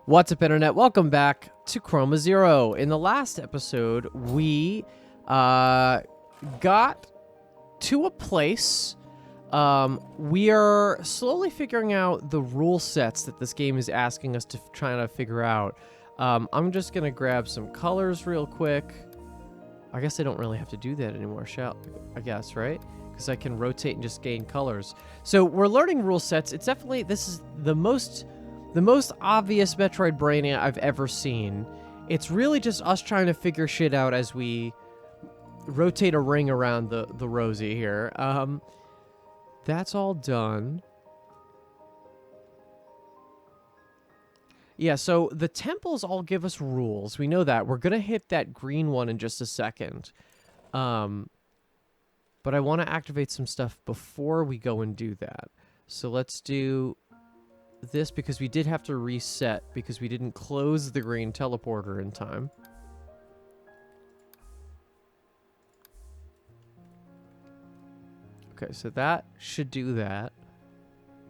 What's up, Internet? Welcome back to Chroma Zero. In the last episode, we got to a place. We are slowly figuring out the rule sets that this game is asking us to try to figure out. I'm just going to grab some colors real quick. I guess I don't really have to do that anymore, I guess, right? Because I can rotate and just gain colors. So we're learning rule sets. It's definitely, this is the most obvious Metroid Brain I've ever seen. It's really just us trying to figure shit out as we rotate a ring around the Rosie here. That's all done. Yeah, so the temples all give us rules. We know that. We're going to hit that green one in just a second. But I want to activate some stuff before we go and do that. So let's do this because we did have to reset because we didn't close the green teleporter in time. Okay, so that should do that.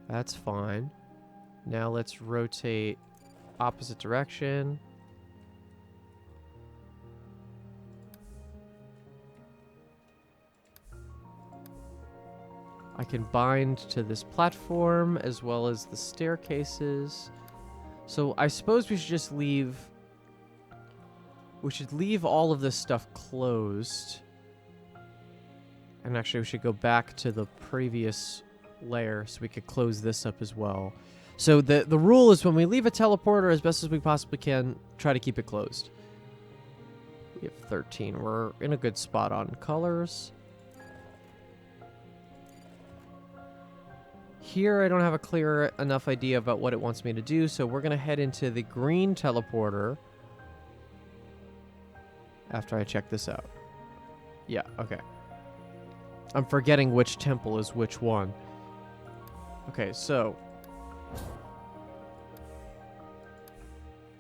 That's fine. Now let's rotate opposite direction. I can bind to this platform as well as the staircases. So I suppose we should just leave... We should leave all of this stuff closed. And actually we should go back to the previous layer so we could close this up as well. So the rule is when we leave a teleporter, as best as we possibly can, try to keep it closed. We have 13. We're in a good spot on colors. Here I don't have a clear enough idea about what it wants me to do, so we're going to head into the green teleporter after I check this out. Yeah, okay. I'm forgetting which temple is which one. Okay, so...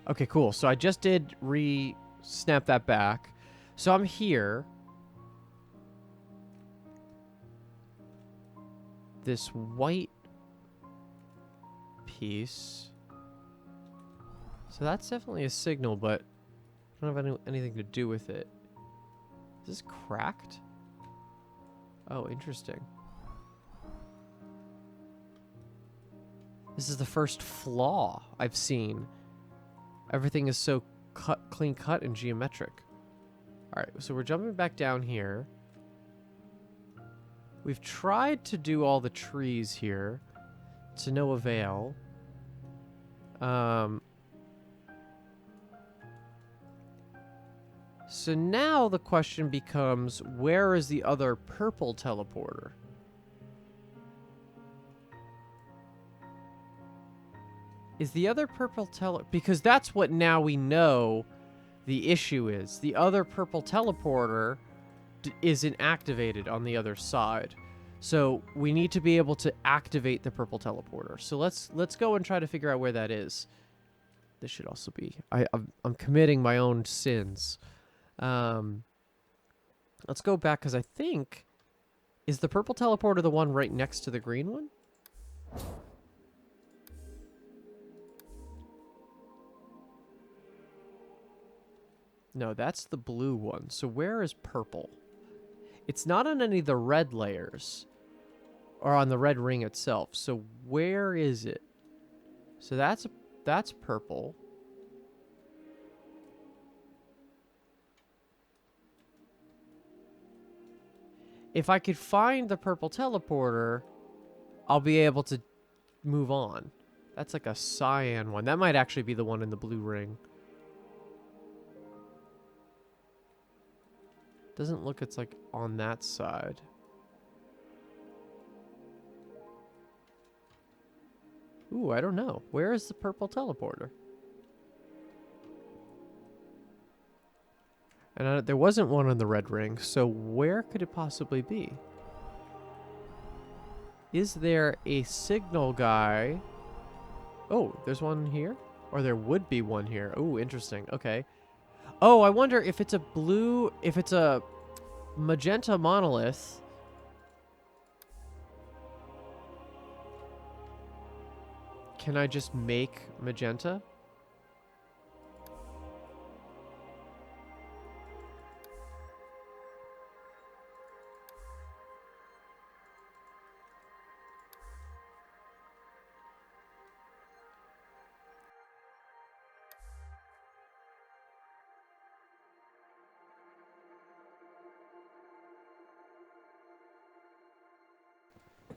Okay, cool. So I just did snap that back. So I'm here. This white piece. So that's definitely a signal, but I don't have anything to do with it. Is this cracked? Oh, interesting. This is the first flaw I've seen. Everything is so clean cut and geometric. All right, so we're jumping back down here. We've tried to do all the trees here to no avail. So now the question becomes, where is the other purple teleporter? Is the other purple because that's what now we know the issue is. The other purple teleporter isn't activated on the other side. So we need to be able to activate the purple teleporter. So let's go and try to figure out where that is. This should also be... I'm committing my own sins. Let's go back because I think... Is the purple teleporter the one right next to the green one? No, that's the blue one. So where is purple? It's not on any of the red layers. Or on the red ring itself. So where is it? So that's purple. If I could find the purple teleporter, I'll be able to move on. That's like a cyan one. That might actually be the one in the blue ring. Doesn't look it's like on that side. Ooh, I don't know. Where is the purple teleporter? And there wasn't one on the red ring, so where could it possibly be? Is there a signal guy? Oh, there's one here? Or there would be one here. Ooh, interesting. Okay. Oh, I wonder if it's a blue... If it's a magenta monolith... Can I just make magenta?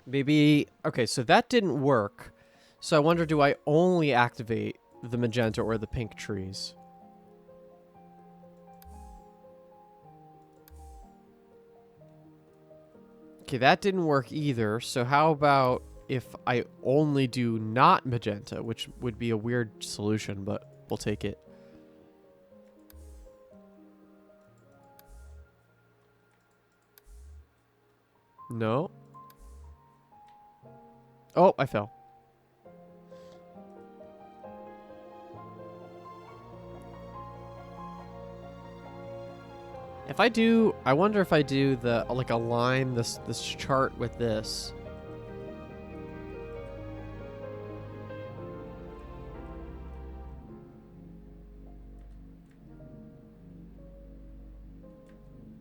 Maybe... Okay, so that didn't work. So I wonder, do I only activate the magenta or the pink trees? Okay, that didn't work either. So how about if I only do not magenta, which would be a weird solution, but we'll take it. No. Oh, I fell. If I do, I wonder if I do the, like, align this chart with this.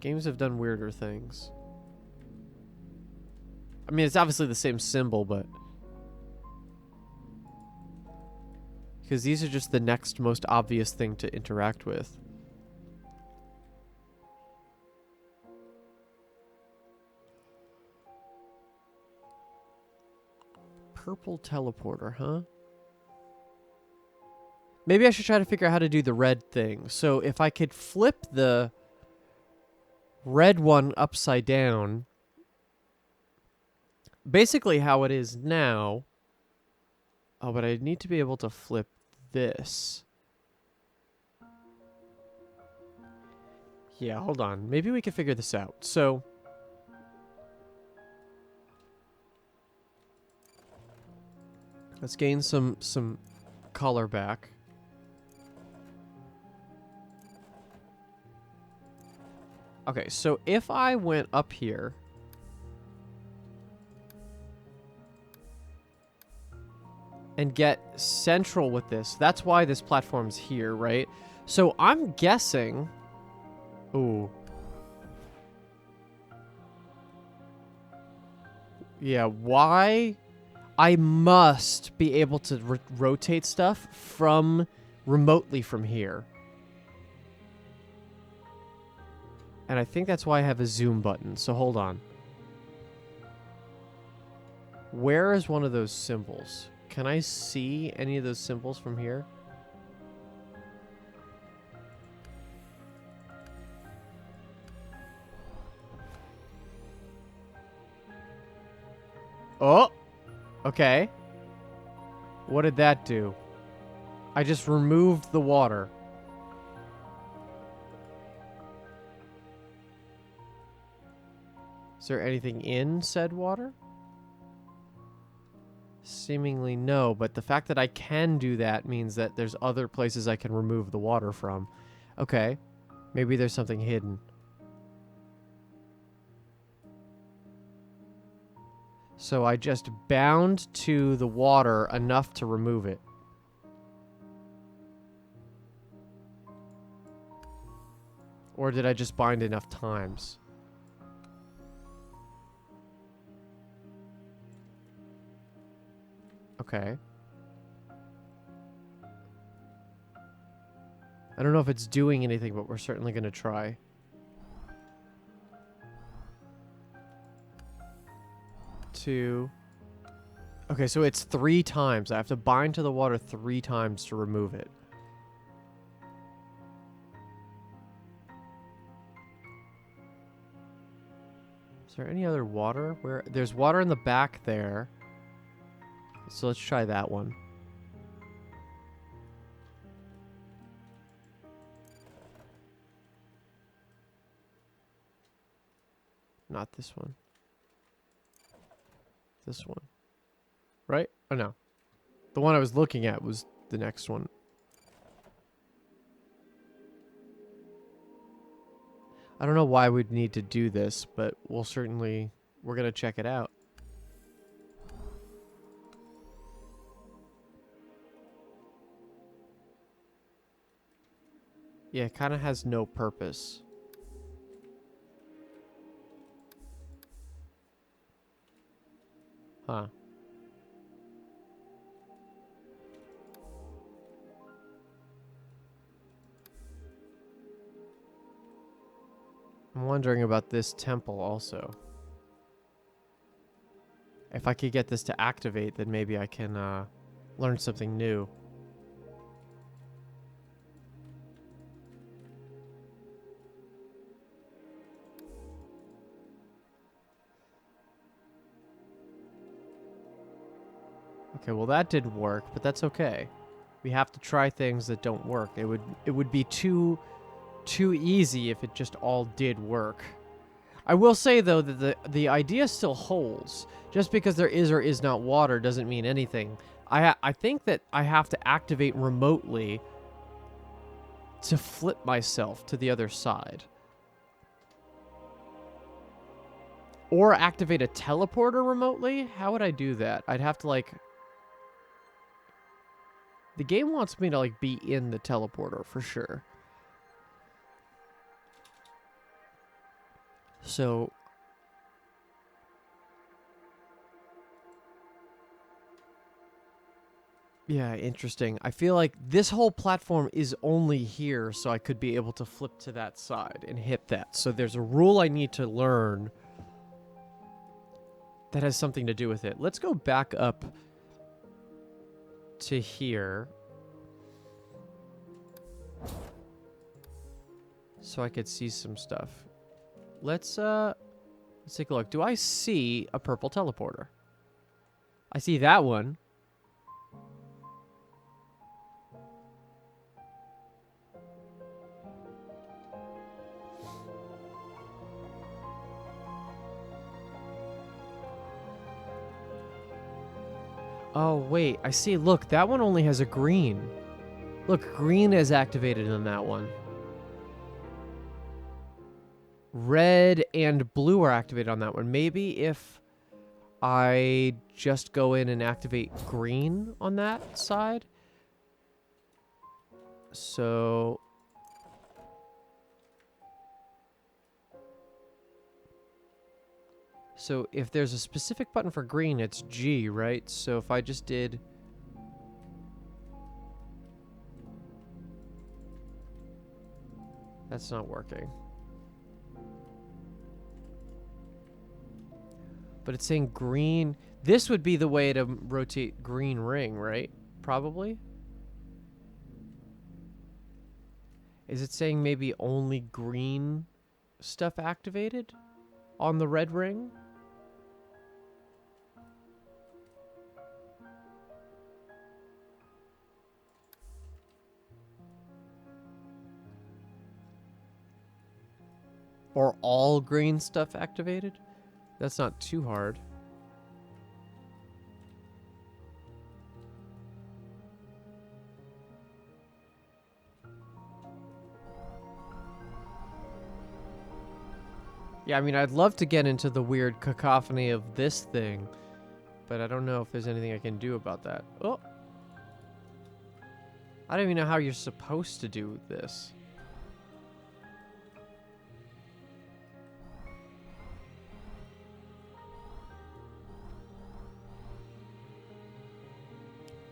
Games have done weirder things. I mean, it's obviously the same symbol, but... Because these are just the next most obvious thing to interact with. Purple teleporter, huh? Maybe I should try to figure out how to do the red thing. So if I could flip the red one upside down, basically how it is now. Oh, but I need to be able to flip this. Yeah, hold on. Maybe we can figure this out. So let's gain some color back. Okay, so if I went up here and get central with this, that's why this platform's here, right? So I'm guessing... Ooh. Yeah, why... I must be able to rotate stuff from remotely from here. And I think that's why I have a zoom button. So hold on. Where is one of those symbols? Can I see any of those symbols from here? Oh! Okay. What did that do? I just removed the water. Is there anything in said water? Seemingly no, but the fact that I can do that means that there's other places I can remove the water from. Okay. Maybe there's something hidden. So I just bound to the water enough to remove it. Or did I just bind enough times? Okay. I don't know if it's doing anything, but we're certainly going to try. Two. Okay, so it's 3 times. I have to bind to the water 3 times to remove it. Is there any other water? Where there's water in the back there. So let's try that one. Not this one. This one. Right? Oh, no. The one I was looking at was the next one. I don't know why we'd need to do this, but we're going to check it out. Yeah, it kind of has no purpose. Huh. I'm wondering about this temple also. If I could get this to activate, then maybe I can learn something new. Okay, well that didn't work, but that's okay. We have to try things that don't work. It would be too easy if it just all did work. I will say though that the idea still holds. Just because there is or is not water doesn't mean anything. I think that I have to activate remotely to flip myself to the other side. Or activate a teleporter remotely? How would I do that? I'd have to like... The game wants me to like be in the teleporter for sure. So... Yeah, interesting. I feel like this whole platform is only here so I could be able to flip to that side and hit that. So there's a rule I need to learn that has something to do with it. Let's go back up to here. So I could see some stuff. Let's take a look. Do I see a purple teleporter? I see that one. Oh, wait. I see. Look, that one only has a green. Look, green is activated on that one. Red and blue are activated on that one. Maybe if I just go in and activate green on that side. So... So if there's a specific button for green, it's G, right? So if I just did... That's not working. But it's saying green. This would be the way to rotate green ring, right? Probably. Is it saying maybe only green stuff activated on the red ring? Or all green stuff activated? That's not too hard. Yeah, I mean, I'd love to get into the weird cacophony of this thing, but I don't know if there's anything I can do about that. Oh! I don't even know how you're supposed to do this.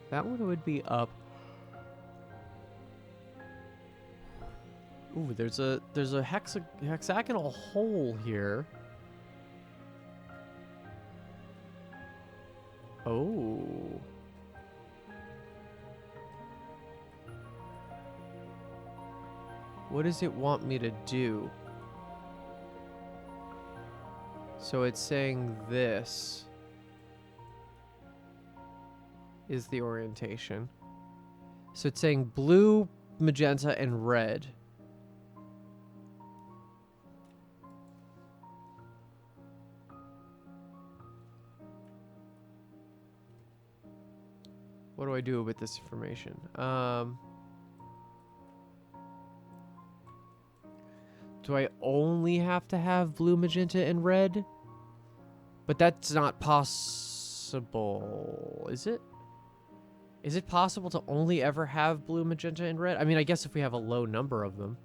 That one would be up. Ooh, there's a hexagonal hole here. Oh. What does it want me to do? So it's saying this is the orientation. So it's saying blue, magenta, and red. What do I do with this information? Do I only have to have blue, magenta, and red? But that's not possible, is it? Is it possible to only ever have blue, magenta, and red? I mean, I guess if we have a low number of them.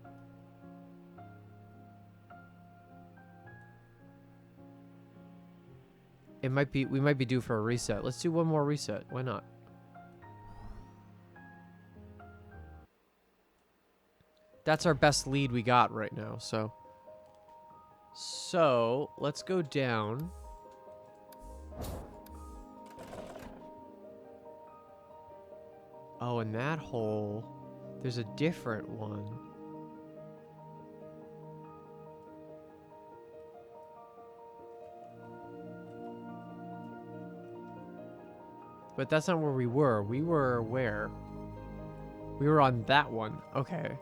It might be, we might be due for a reset. Let's do one more reset. Why not? That's our best lead we got right now, so. So, let's go down. Oh, in that hole, there's a different one. But that's not where we were. We were where? We were on that one. Okay.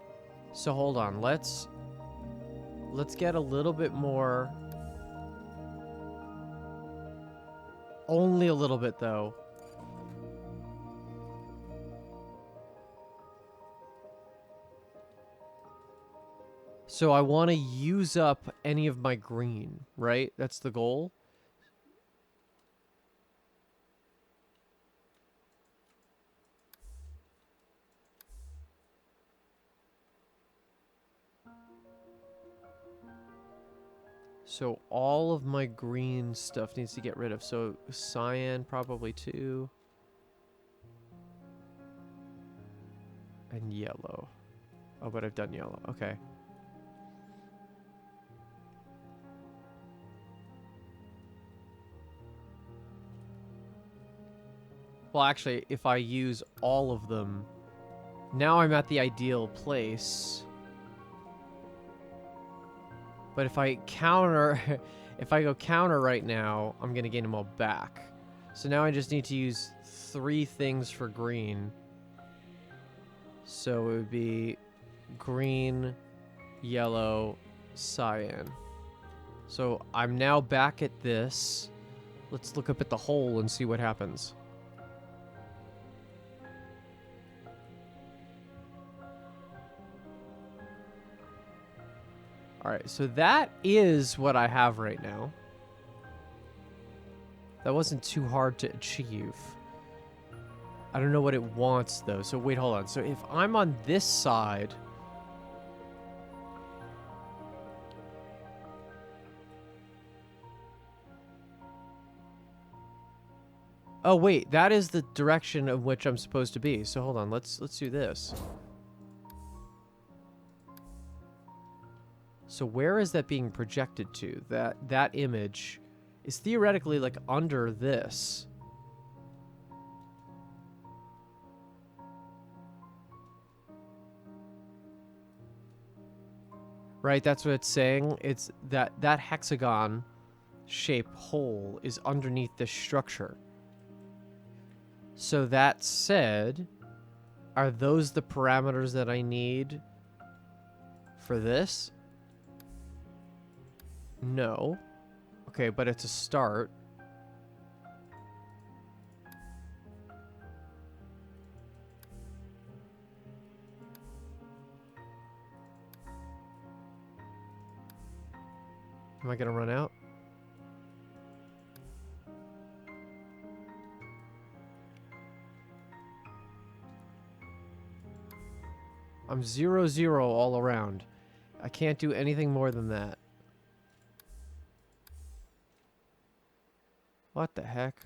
So hold on. Let's get a little bit more. Only a little bit though. So I want to use up any of my green, right? That's the goal. So all of my green stuff needs to get rid of. So cyan probably too. And yellow. Oh, but I've done yellow. Okay. Well, actually, if I use all of them, now I'm at the ideal place. But if I counter, if I go counter right now, I'm going to gain them all back. So now I just need to use 3 things for green. So it would be green, yellow, cyan. So I'm now back at this. Let's look up at the hole and see what happens. Alright, so that is what I have right now. That wasn't too hard to achieve. I don't know what it wants, though. So wait, hold on. So if I'm on this side... Oh, wait. That is the direction of which I'm supposed to be. So hold on. Let's do this. So where is that being projected to? That image is theoretically like under this. Right, that's what it's saying. It's that hexagon shape hole is underneath this structure. So that said, are those the parameters that I need for this? No. Okay, but it's a start. Am I gonna run out? I'm 0-0 all around. I can't do anything more than that. What the heck?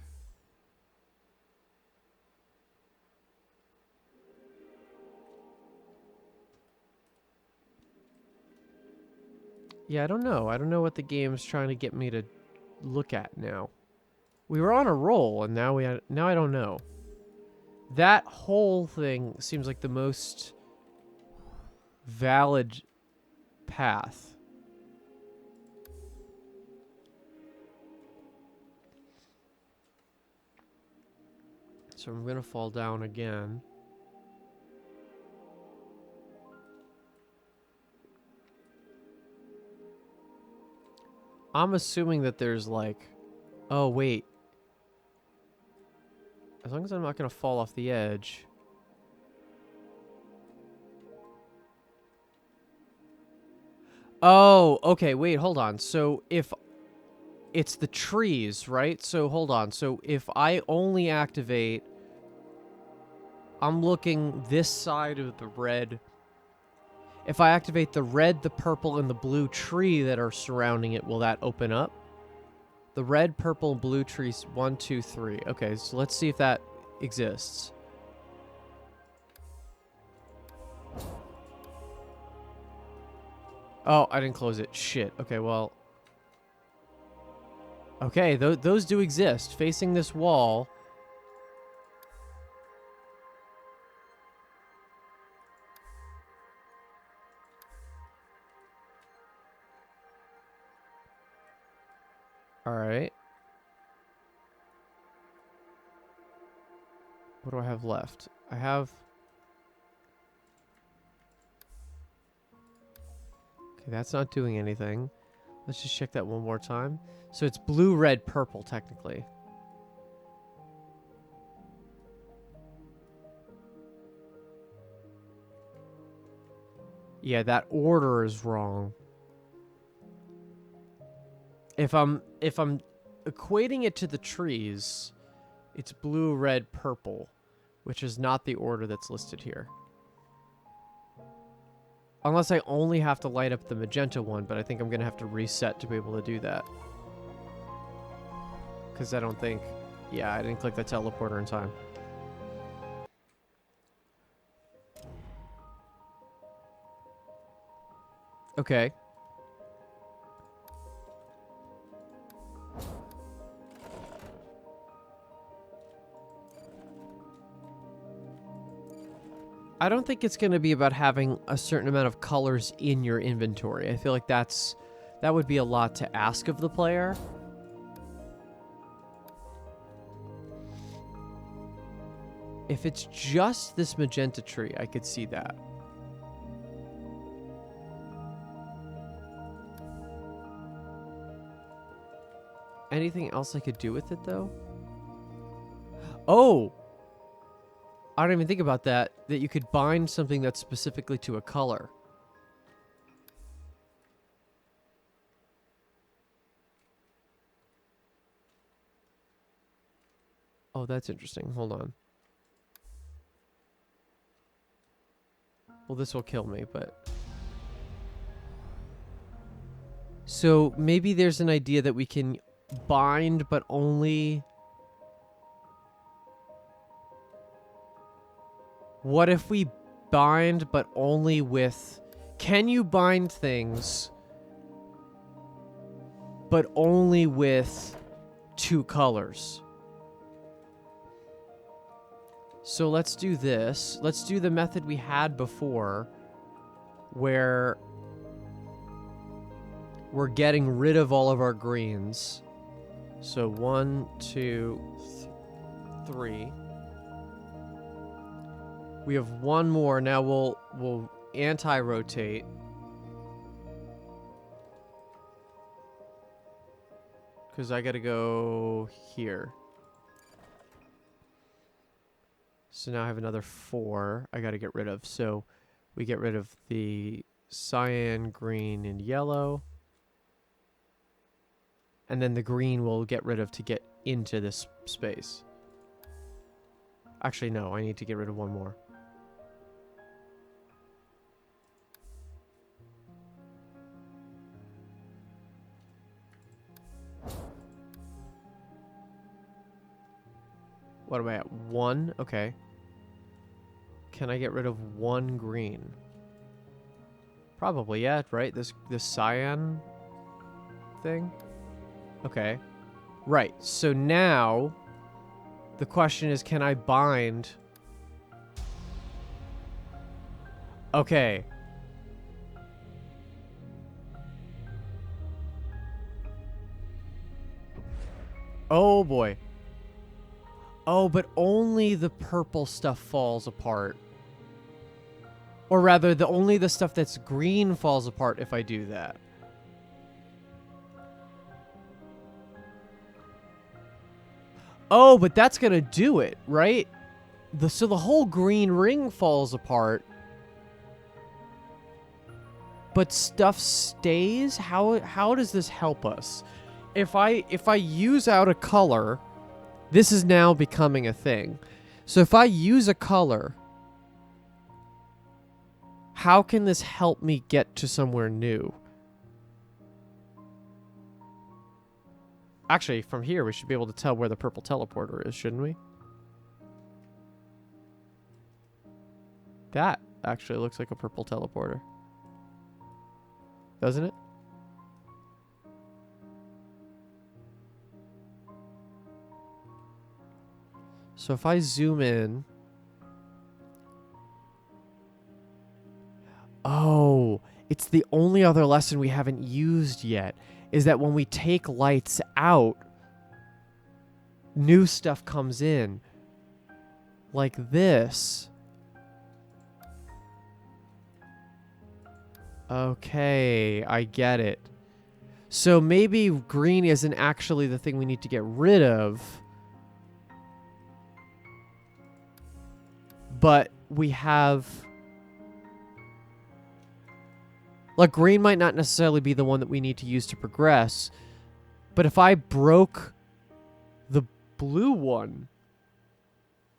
Yeah, I don't know. I don't know what the game's trying to get me to look at now. We were on a roll, and now I don't know. That whole thing seems like the most valid path. So I'm gonna fall down again. I'm assuming that there's like... Oh, wait. As long as I'm not gonna fall off the edge. Oh, okay, wait, hold on. So if... It's the trees, right? So hold on. So if I only activate... I'm looking this side of the red. If I activate the red, the purple, and the blue tree that are surrounding it, will that open up? The red, purple, and blue trees, 1, 2, 3. Okay, so let's see if that exists. Oh, I didn't close it. Shit. Okay, well... Okay, those do exist. Facing this wall... All right. What do I have left? I have... Okay, that's not doing anything. Let's just check that one more time. So it's blue, red, purple, technically. Yeah, that order is wrong. If I'm equating it to the trees, it's blue, red, purple, which is not the order that's listed here. Unless I only have to light up the magenta one, but I think I'm going to have to reset to be able to do that. Because I don't think... Yeah, I didn't click the teleporter in time. Okay. I don't think it's going to be about having a certain amount of colors in your inventory. I feel like that would be a lot to ask of the player. If it's just this magenta tree, I could see that. Anything else I could do with it, though? Oh! I don't even think about that you could bind something that's specifically to a color. Oh, that's interesting. Hold on. Well, this will kill me, but... So, maybe there's an idea that we can bind, but only... What if we bind, but only with... Can you bind things, but only with 2 colors? So let's do this. Let's do the method we had before, where we're getting rid of all of our greens. So 1, 2, 3. We have one more. Now we'll anti-rotate. Because I gotta go here. So now I have another 4 I gotta get rid of. So we get rid of the cyan, green, and yellow. And then the green we'll get rid of to get into this space. Actually, no, I need to get rid of one more. What am I at? 1? Okay. Can I get rid of 1 green? Probably, yeah, right? This cyan thing? Okay. Right, so now the question is, can I bind? Okay. Oh boy. Oh, but only the purple stuff falls apart. Or rather, only the stuff that's green falls apart if I do that. Oh, but that's gonna do it, right? So the whole green ring falls apart. But stuff stays? How does this help us? If I use out a color, this is now becoming a thing. So if I use a color, how can this help me get to somewhere new? Actually, from here, we should be able to tell where the purple teleporter is, shouldn't we? That actually looks like a purple teleporter. Doesn't it? So if I zoom in... Oh, it's the only other lesson we haven't used yet. is that when we take lights out, new stuff comes in. Like this. Okay, I get it. So maybe green isn't actually the thing we need to get rid of. But we have... Like, green might not necessarily be the one that we need to use to progress. But if I broke the blue one,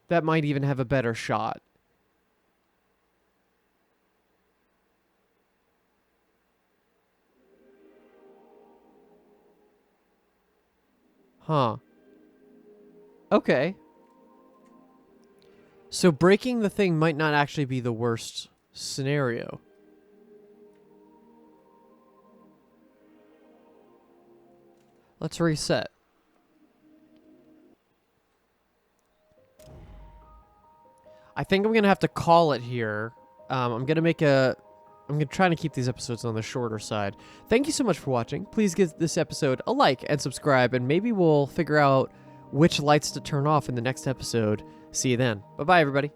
that might even have a better shot. Huh. Okay. So breaking the thing might not actually be the worst scenario. Let's reset. I think I'm going to have to call it here. I'm going to try to keep these episodes on the shorter side. Thank you so much for watching. Please give this episode a like and subscribe, and maybe we'll figure out which lights to turn off in the next episode. See you then. Bye-bye, everybody.